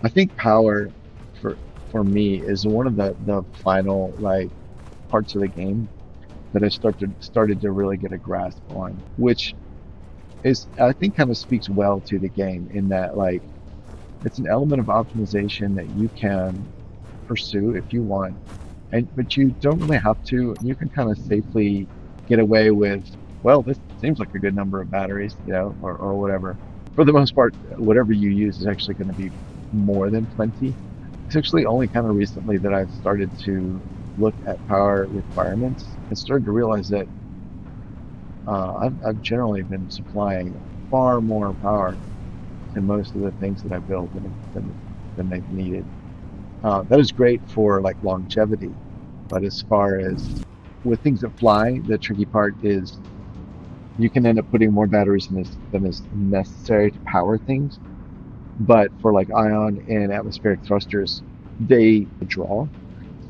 I think power for for me is one of the final like parts of the game that I started to really get a grasp on, which is I think kind of speaks well to the game in that like it's an element of optimization that you can pursue if you want, and but you don't really have to. You can kind of safely get away with, well, this seems like a good number of batteries, or whatever. For the most part, whatever you use is actually going to be more than plenty. It's actually only kind of recently that I've started to look at power requirements and started to realize that I've generally been supplying far more power to most of the things that I build than they've needed. That is great for like longevity, but as far as with things that fly, the tricky part is you can end up putting more batteries than is necessary to power things. But for like ion and atmospheric thrusters, they draw.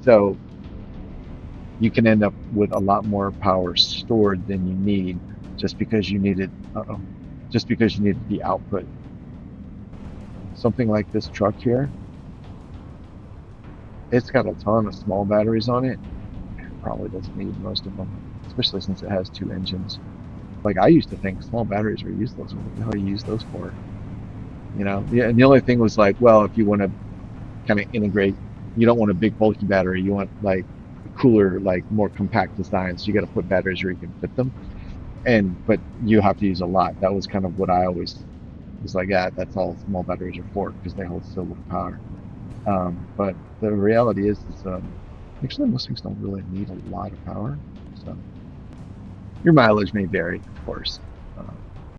So you can end up with a lot more power stored than you need just because you needed, just because you needed the output. Something like this truck here, it's got a ton of small batteries on it. It probably doesn't need most of them, especially since it has two engines. Like I used to think small batteries were useless. What the hell do you use those for? Yeah. And the only thing was like, well, if you want to kind of integrate, you don't want a big bulky battery. You want like a cooler, like more compact design. So you got to put batteries where you can fit them. But you have to use a lot. That was kind of what I always was like, yeah, that's all small batteries are for because they hold so little power. But the reality is actually most things don't really need a lot of power. So your mileage may vary, of course.